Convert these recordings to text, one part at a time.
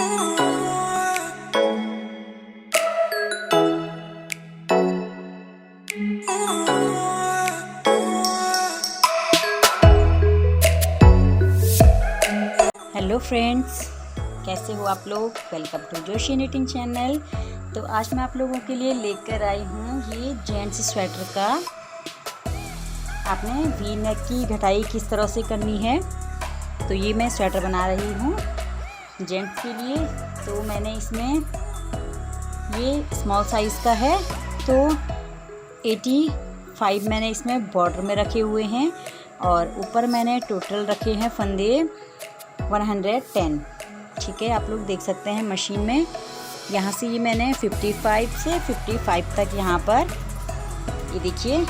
Hello friends, कैसे हो आप लोग। Welcome to Joshi knitting channel. तो आज मैं आप लोगों के लिए लेकर आई हूँ ये जेंट्स स्वेटर का। आपने वी नेक की घटाई किस तरह से करनी है, तो ये मैं स्वेटर बना रही हूँ जेंट्स के लिए। तो मैंने इसमें ये स्मॉल साइज़ का है, तो 85 मैंने इसमें बॉर्डर में रखे हुए हैं और ऊपर मैंने टोटल रखे हैं फंदे 110। ठीक है, आप लोग देख सकते हैं मशीन में। यहाँ से ये मैंने 55 से 55 तक यहाँ पर ये देखिए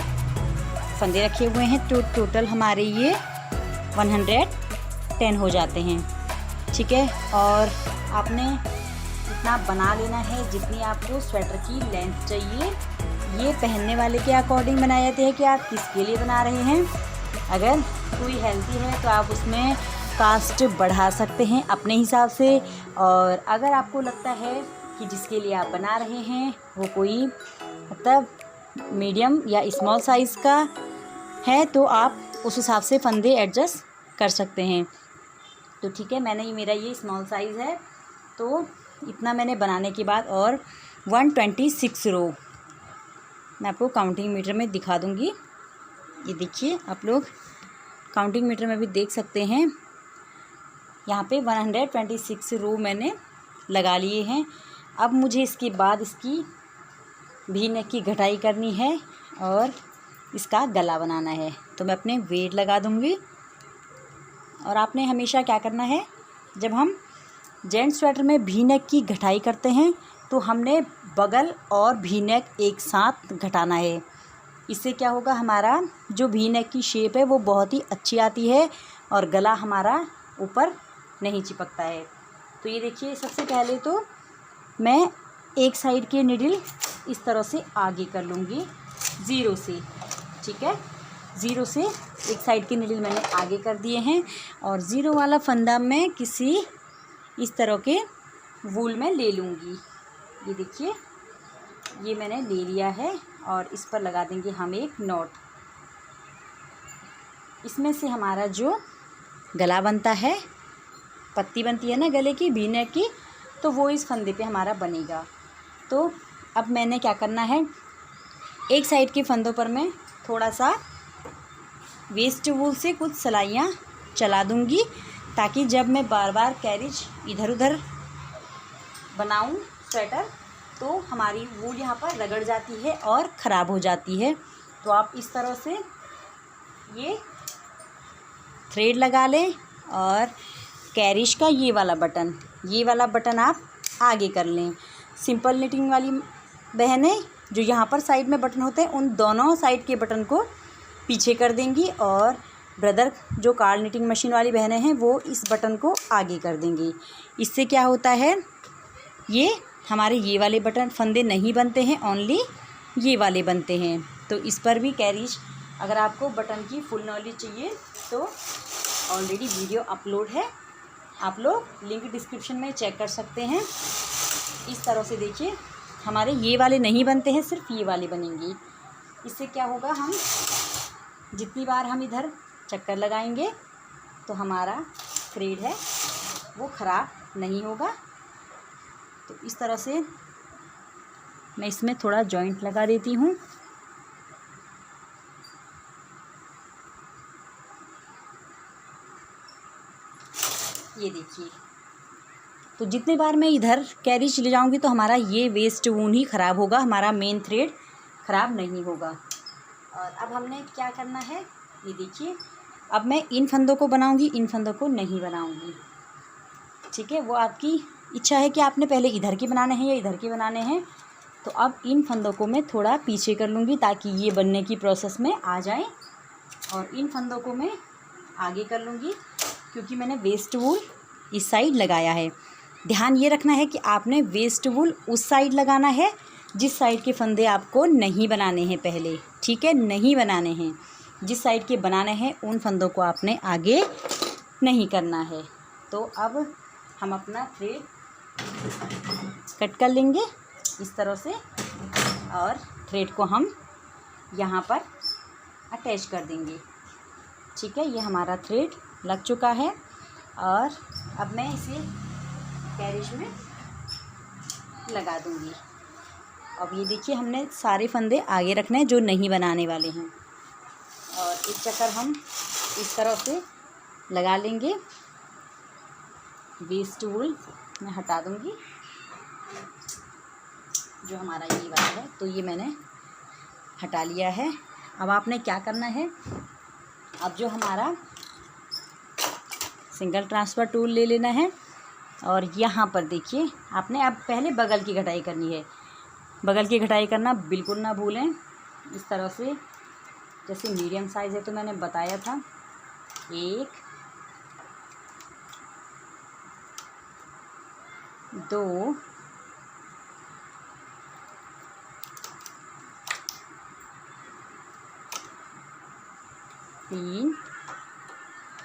फंदे रखे हुए हैं। तो टोटल हमारे ये 110 हो जाते हैं। ठीक है, और आपने इतना बना लेना है जितनी आपको स्वेटर की लेंथ चाहिए। ये पहनने वाले के अकॉर्डिंग बनाए जाते हैं कि आप किसके लिए बना रहे हैं। अगर कोई हेल्दी है तो आप उसमें कास्ट बढ़ा सकते हैं अपने हिसाब से, और अगर आपको लगता है कि जिसके लिए आप बना रहे हैं वो कोई मतलब मीडियम या स्मॉल साइज़ का है तो आप उस हिसाब से फंदे एडजस्ट कर सकते हैं। तो ठीक है, मेरा ये स्मॉल साइज़ है, तो इतना मैंने बनाने के बाद और 126 रो मैं आपको काउंटिंग मीटर में दिखा दूँगी। ये देखिए आप लोग काउंटिंग मीटर में भी देख सकते हैं। यहाँ पे 126 रो मैंने लगा लिए हैं। अब मुझे इसके बाद इसकी वी नेक की घटाई करनी है और इसका गला बनाना है। तो मैं अपने वेट लगा दूँगी। और आपने हमेशा क्या करना है, जब हम जेंट्स स्वेटर में वी नेक की घटाई करते हैं तो हमने बगल और वी नेक एक साथ घटाना है। इससे क्या होगा, हमारा जो वी नेक की शेप है वो बहुत ही अच्छी आती है और गला हमारा ऊपर नहीं चिपकता है। तो ये देखिए, सबसे पहले तो मैं एक साइड के निडल इस तरह से आगे कर लूँगी ज़ीरो से। ठीक है, ज़ीरो से एक साइड के निडल मैंने आगे कर दिए हैं और ज़ीरो वाला फंदा मैं किसी इस तरह के वूल में ले लूँगी। ये देखिए, ये मैंने ले लिया है और इस पर लगा देंगे हम एक नॉट। इसमें से हमारा जो गला बनता है, पत्ती बनती है ना गले की वी नेक की, तो वो इस फंदे पे हमारा बनेगा। तो अब मैंने क्या करना है, एक साइड के फंदों पर मैं थोड़ा सा वेस्ट वूल से कुछ सिलाइयाँ चला दूँगी, ताकि जब मैं बार बार कैरिज इधर उधर बनाऊँ स्वेटर तो हमारी वूल यहाँ पर रगड़ जाती है और ख़राब हो जाती है। तो आप इस तरह से ये थ्रेड लगा लें और कैरिज का ये वाला बटन आप आगे कर लें। सिंपल निटिंग वाली बहनें जो यहाँ पर साइड में बटन होते हैं उन दोनों साइड के बटन को पीछे कर देंगी, और ब्रदर जो कार्ड निटिंग मशीन वाली बहनें हैं वो इस बटन को आगे कर देंगी। इससे क्या होता है, ये हमारे ये वाले बटन फंदे नहीं बनते हैं, ओनली ये वाले बनते हैं। तो इस पर भी कैरिज, अगर आपको बटन की फुल नॉलेज चाहिए तो ऑलरेडी वीडियो अपलोड है, आप लोग लिंक डिस्क्रिप्शन में चेक कर सकते हैं। इस तरह से देखिए, हमारे ये वाले नहीं बनते हैं, सिर्फ ये वाले बनेंगे। इससे क्या होगा, हम जितनी बार हम इधर चक्कर लगाएंगे तो हमारा थ्रेड है वो ख़राब नहीं होगा। तो इस तरह से मैं इसमें थोड़ा जॉइंट लगा देती हूँ। ये देखिए, तो जितने बार मैं इधर कैरिज ले जाऊंगी तो हमारा ये वेस्ट वूल ही ख़राब होगा, हमारा मेन थ्रेड ख़राब नहीं होगा। और अब हमने क्या करना है, ये देखिए, अब मैं इन फंदों को बनाऊंगी, इन फंदों को नहीं बनाऊंगी। ठीक है, वो आपकी इच्छा है कि आपने पहले इधर के बनाने हैं या इधर के बनाने हैं। तो अब इन फंदों को मैं थोड़ा पीछे कर लूँगी ताकि ये बनने की प्रोसेस में आ जाए, और इन फंदों को मैं आगे कर लूँगी क्योंकि मैंने वेस्ट वूल इस साइड लगाया है। ध्यान ये रखना है कि आपने वेस्ट वूल उस साइड लगाना है जिस साइड के फंदे आपको नहीं बनाने हैं पहले। ठीक है, नहीं बनाने हैं, जिस साइड के बनाने हैं उन फंदों को आपने आगे नहीं करना है। तो अब हम अपना थ्रेड कट कर लेंगे इस तरह से, और थ्रेड को हम यहाँ पर अटैच कर देंगे। ठीक है, ये हमारा थ्रेड लग चुका है और अब मैं इसे कैरिज में लगा दूँगी। अब ये देखिए, हमने सारे फंदे आगे रखने हैं जो नहीं बनाने वाले हैं, और एक चक्कर हम इस तरह से लगा लेंगे। बेस टूल मैं हटा दूँगी जो हमारा ये वाला है, तो ये मैंने हटा लिया है। अब आपने क्या करना है, अब जो हमारा सिंगल ट्रांसफ़र टूल ले लेना है, और यहाँ पर देखिए आपने अब पहले बगल की घटाई करनी है। बगल की घटाई करना बिल्कुल ना भूलें। इस तरह से, जैसे मीडियम साइज़ है तो मैंने बताया था, 1 2 3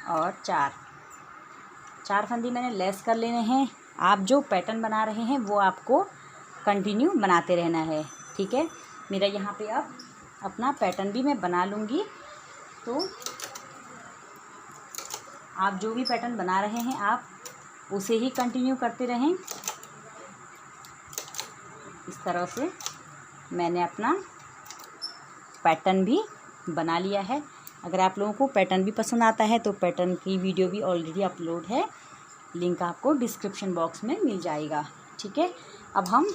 और 4 फंदी मैंने लेस कर लेने हैं। आप जो पैटर्न बना रहे हैं वो आपको कंटिन्यू बनाते रहना है। ठीक है, मेरा यहाँ पे अब अपना पैटर्न भी मैं बना लूँगी, तो आप जो भी पैटर्न बना रहे हैं आप उसे ही कंटिन्यू करते रहें। इस तरह से मैंने अपना पैटर्न भी बना लिया है। अगर आप लोगों को पैटर्न भी पसंद आता है तो पैटर्न की वीडियो भी ऑलरेडी अपलोड है, लिंक आपको डिस्क्रिप्शन बॉक्स में मिल जाएगा। ठीक है, अब हम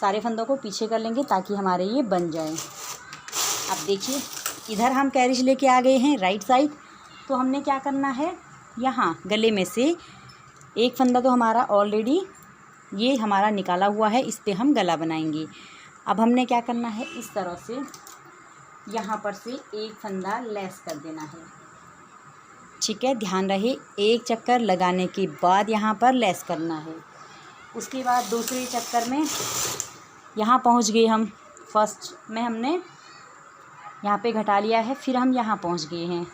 सारे फंदों को पीछे कर लेंगे ताकि हमारे ये बन जाएं। अब देखिए, इधर हम कैरिज लेके आ गए हैं राइट साइड, तो हमने क्या करना है, यहाँ गले में से एक फंदा तो हमारा ऑलरेडी ये हमारा निकाला हुआ है, इस पे हम गला बनाएंगे। अब हमने क्या करना है, इस तरह से यहाँ पर से एक फंदा लेस कर देना है। ठीक है, ध्यान रहे एक चक्कर लगाने के बाद यहाँ पर लेस करना है। उसके बाद दूसरे चक्कर में यहाँ पहुँच गए हम, फर्स्ट में हमने यहाँ पे घटा लिया है, फिर हम यहाँ पहुँच गए हैं,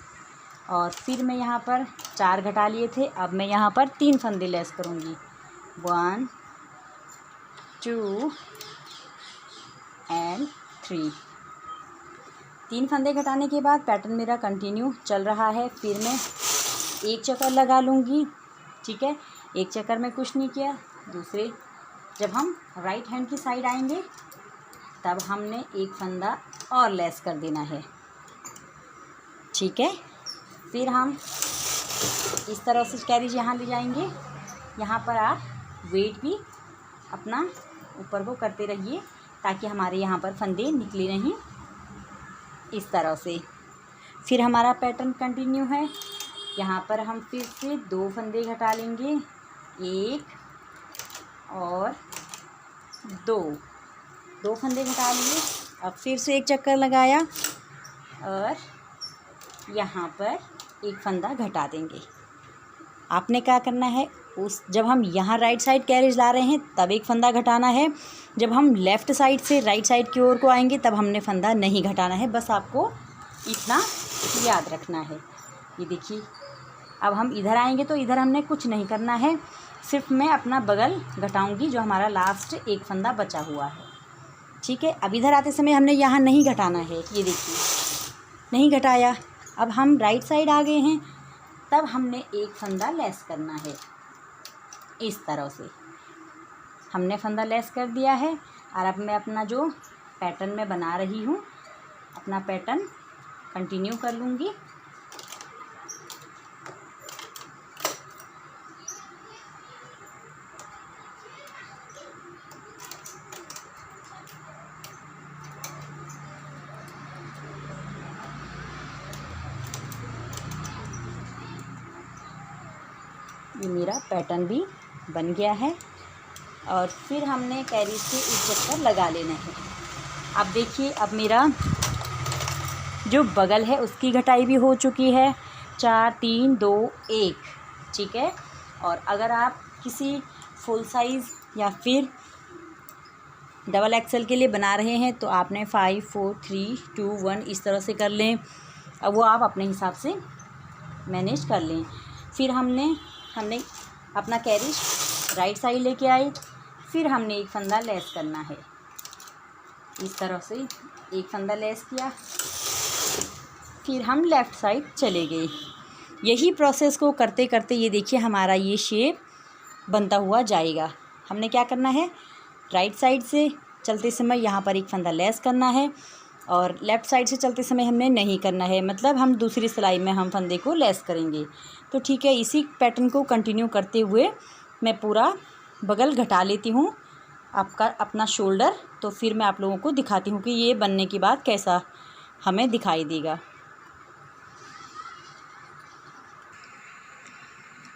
और फिर मैं यहाँ पर 4 घटा लिए थे। अब मैं यहाँ पर 3 फंदे लेस करूँगी, 1 2 एंड 3। 3 फंदे घटाने के बाद पैटर्न मेरा कंटिन्यू चल रहा है। फिर मैं एक चक्कर लगा लूँगी। ठीक है, एक चक्कर में कुछ नहीं किया। दूसरे, जब हम राइट हैंड की साइड आएंगे तब हमने एक फंदा और लेस कर देना है। ठीक है, फिर हम इस तरह से कैरिज यहाँ ले जाएंगे। यहाँ पर आप वेट भी अपना ऊपर को करते रहिए ताकि हमारे यहाँ पर फंदे निकले नहीं, इस तरह से। फिर हमारा पैटर्न कंटिन्यू है। यहाँ पर हम फिर से 2 फंदे घटा लेंगे, 1 और 2 फंदे घटा लिए। अब फिर से एक चक्कर लगाया और यहाँ पर एक फंदा घटा देंगे। आपने क्या करना है, जब हम यहाँ राइट साइड कैरिज ला रहे हैं तब एक फंदा घटाना है, जब हम लेफ़्ट साइड से राइट साइड की ओर को आएंगे तब हमने फंदा नहीं घटाना है। बस आपको इतना याद रखना है। ये देखिए, अब हम इधर आएंगे तो इधर हमने कुछ नहीं करना है, सिर्फ मैं अपना बगल घटाऊंगी जो हमारा लास्ट एक फंदा बचा हुआ है। ठीक है, अब इधर आते समय हमने यहाँ नहीं घटाना है, ये देखिए नहीं घटाया। अब हम राइट साइड आ गए हैं, तब हमने एक फंदा लेस करना है। इस तरह से हमने फंदा लेस कर दिया है, और अब मैं अपना जो पैटर्न में बना रही हूँ अपना पैटर्न कंटिन्यू कर लूँगी। ये मेरा पैटर्न भी बन गया है, और फिर हमने कैरिज से एक चक्कर लगा लेना है। अब देखिए, अब मेरा जो बगल है उसकी घटाई भी हो चुकी है, 4 3 2 1। ठीक है, और अगर आप किसी फुल साइज़ या फिर डबल एक्सेल के लिए बना रहे हैं तो आपने 5 4 3 2 1 इस तरह से कर लें। अब वो आप अपने हिसाब से मैनेज कर लें। फिर हमने अपना कैरिज राइट साइड लेके आई, फिर हमने एक फंदा लेस करना है। इस तरह से एक फंदा लेस किया, फिर हम लेफ़्ट साइड चले गए। यही प्रोसेस को करते करते ये देखिए हमारा ये शेप बनता हुआ जाएगा। हमने क्या करना है, राइट साइड से चलते समय यहाँ पर एक फंदा लेस करना है और लेफ़्ट साइड से चलते समय हमने नहीं करना है, मतलब हम दूसरी सिलाई में हम फंदे को लेस करेंगे। तो ठीक है, इसी पैटर्न को कंटिन्यू करते हुए मैं पूरा बगल घटा लेती हूँ आपका अपना शोल्डर। तो फिर मैं आप लोगों को दिखाती हूँ कि ये बनने के बाद कैसा हमें दिखाई देगा।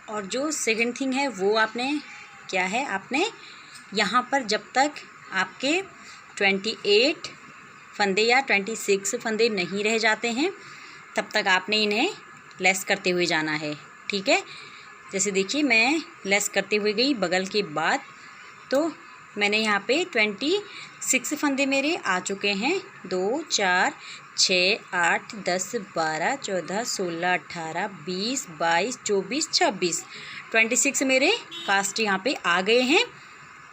और जो सेकंड थिंग है वो आपने क्या है, आपने यहाँ पर जब तक आपके 28 फंदे या 26 फंदे नहीं रह जाते हैं तब तक आपने इन्हें लेस करते हुए जाना है। ठीक है, जैसे देखिए मैं लेस करते हुए गई बगल के बाद, तो मैंने यहाँ पे 26 फंदे मेरे आ चुके हैं। 2 4 6 8 10 12 14 16 18 20 22 24 26 26 मेरे कास्ट यहाँ पे आ गए हैं।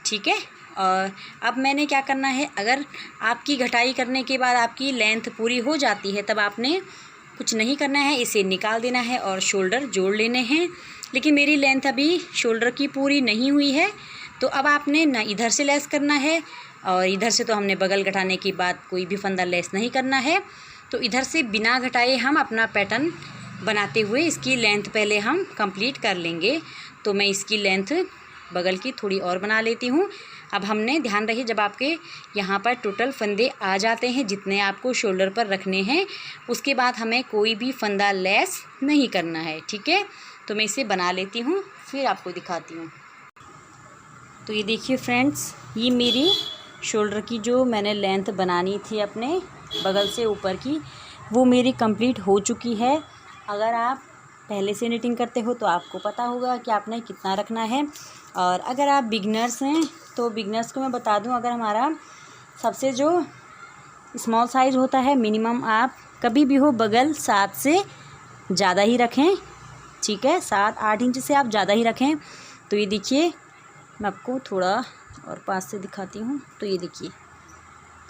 ठीक है, और अब मैंने क्या करना है, अगर आपकी घटाई करने के बाद आपकी लेंथ पूरी हो जाती है तब आपने कुछ नहीं करना है, इसे निकाल देना है और शोल्डर जोड़ लेने हैं। लेकिन मेरी लेंथ अभी शोल्डर की पूरी नहीं हुई है, तो अब आपने ना इधर से लेस करना है और इधर से तो हमने बगल घटाने के बाद कोई भी फंदा लेस नहीं करना है। तो इधर से बिना घटाए हम अपना पैटर्न बनाते हुए इसकी लेंथ पहले हम कंप्लीट कर लेंगे। तो मैं इसकी लेंथ बगल की थोड़ी और बना लेती हूँ। अब हमने ध्यान रखिए, जब आपके यहाँ पर टोटल फंदे आ जाते हैं जितने आपको शोल्डर पर रखने हैं, उसके बाद हमें कोई भी फंदा लेस नहीं करना है। ठीक है, तो मैं इसे बना लेती हूँ फिर आपको दिखाती हूँ। तो ये देखिए फ्रेंड्स, ये मेरी शोल्डर की जो मैंने लेंथ बनानी थी अपने बगल से ऊपर की, वो मेरी कंप्लीट हो चुकी है। अगर आप पहले से निटिंग करते हो तो आपको पता होगा कि आपने कितना रखना है, और अगर आप बिगनर्स हैं तो बिगनर्स को मैं बता दूं, अगर हमारा सबसे जो स्मॉल साइज़ होता है, मिनिमम आप कभी भी हो बगल 7 से ज़्यादा ही रखें। ठीक है, 7-8 इंच से आप ज़्यादा ही रखें। तो ये देखिए मैं आपको थोड़ा और पास से दिखाती हूँ। तो ये देखिए,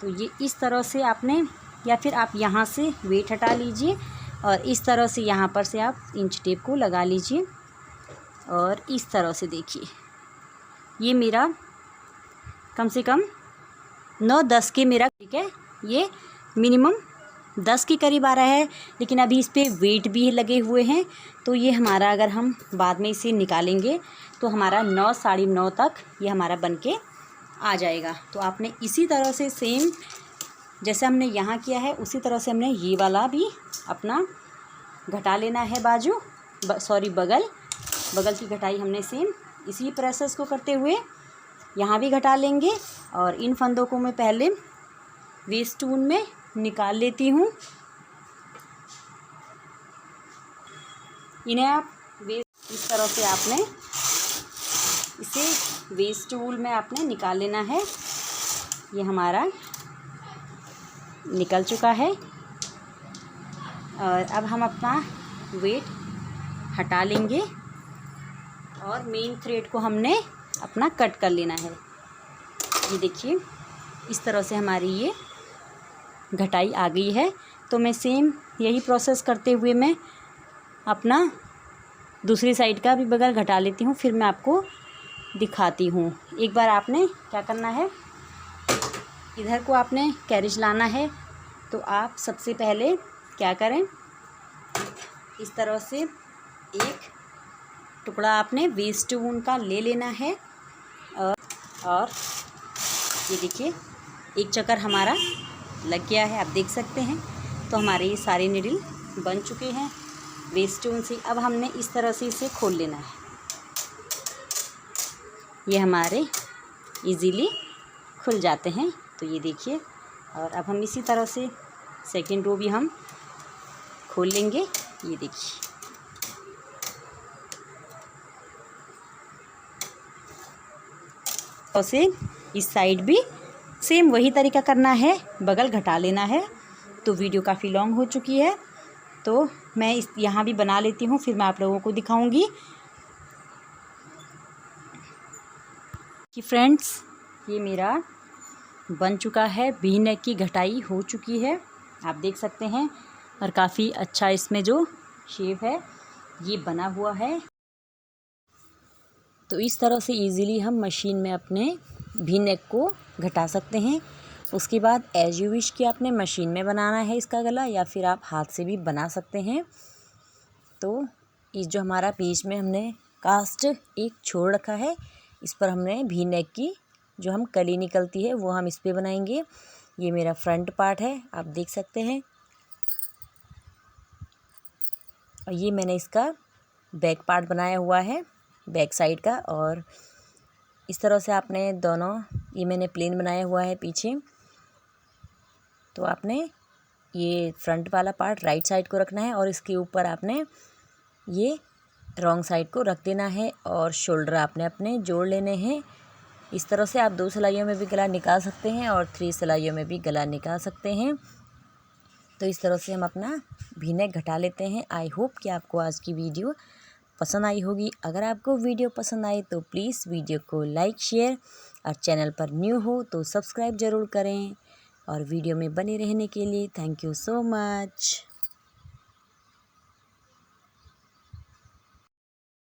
तो ये इस तरह से आपने, या फिर आप यहाँ से वेट हटा लीजिए और इस तरह से यहाँ पर से आप इंच टेप को लगा लीजिए और इस तरह से देखिए ये मेरा कम से कम 9-10 के मेरा, ठीक है, ये मिनिमम 10 के करीब आ रहा है। लेकिन अभी इस पर वेट भी लगे हुए हैं, तो ये हमारा अगर हम बाद में इसे निकालेंगे तो हमारा 9-9.5 तक ये हमारा बन के आ जाएगा। तो आपने इसी तरह से सेम जैसे हमने यहाँ किया है उसी तरह से हमने ये वाला भी अपना घटा लेना है, बगल की घटाई हमने सेम इसी प्रोसेस को करते हुए यहाँ भी घटा लेंगे। और इन फंदों को मैं पहले वेस्ट टून में निकाल लेती हूँ। इन्हें आप इस तरह से आपने इसे वेस्ट टूल में आपने निकाल लेना है। ये हमारा निकल चुका है और अब हम अपना वेट हटा लेंगे और मेन थ्रेड को हमने अपना कट कर लेना है। ये देखिए इस तरह से हमारी ये घटाई आ गई है। तो मैं सेम यही प्रोसेस करते हुए मैं अपना दूसरी साइड का भी बगल घटा लेती हूँ, फिर मैं आपको दिखाती हूँ। एक बार आपने क्या करना है, इधर को आपने कैरिज लाना है। तो आप सबसे पहले क्या करें, इस तरह से एक टुकड़ा आपने वेस्ट वून का ले लेना है और ये देखिए एक चक्कर हमारा लग गया है, आप देख सकते हैं। तो हमारे ये सारे नीडल बन चुके हैं वेस्ट वून से। अब हमने इस तरह से इसे खोल लेना है, ये हमारे इजीली खुल जाते हैं। तो ये देखिए, और अब हम इसी तरह से सेकेंड रो भी हम खोल लेंगे। ये देखिए और से इस साइड भी सेम वही तरीका करना है, बगल घटा लेना है। तो वीडियो काफ़ी लॉन्ग हो चुकी है, तो मैं यहाँ भी बना लेती हूँ, फिर मैं आप लोगों को दिखाऊंगी। कि फ्रेंड्स ये मेरा बन चुका है, वी नेक की घटाई हो चुकी है, आप देख सकते हैं। और काफ़ी अच्छा इसमें जो शेप है ये बना हुआ है। तो इस तरह से इजीली हम मशीन में अपने वी नेक को घटा सकते हैं। उसके बाद एज यू विश कि आपने मशीन में बनाना है इसका गला या फिर आप हाथ से भी बना सकते हैं। तो इस जो हमारा बीच में हमने कास्ट एक छोड़ रखा है, इस पर हमने वी नेक की जो हम कली निकलती है वो हम इस पे बनाएंगे। ये मेरा फ्रंट पार्ट है, आप देख सकते हैं। और ये मैंने इसका बैक पार्ट बनाया हुआ है, बैक साइड का। और इस तरह से आपने दोनों, ये मैंने प्लेन बनाया हुआ है पीछे, तो आपने ये फ्रंट वाला पार्ट राइट साइड को रखना है और इसके ऊपर आपने ये रॉन्ग साइड को रख देना है। और शोल्डर आपने अपने जोड़ लेने हैं। इस तरह से आप 2 सिलाइयों में भी गला निकाल सकते हैं और 3 सिलाइयों में भी गला निकाल सकते हैं। तो इस तरह से हम अपना वी नेक घटा लेते हैं। आई होप कि आपको आज की वीडियो पसंद आई होगी। अगर आपको वीडियो पसंद आई तो प्लीज़ वीडियो को लाइक शेयर, और चैनल पर न्यू हो तो सब्सक्राइब ज़रूर करें। और वीडियो में बने रहने के लिए थैंक यू सो मच।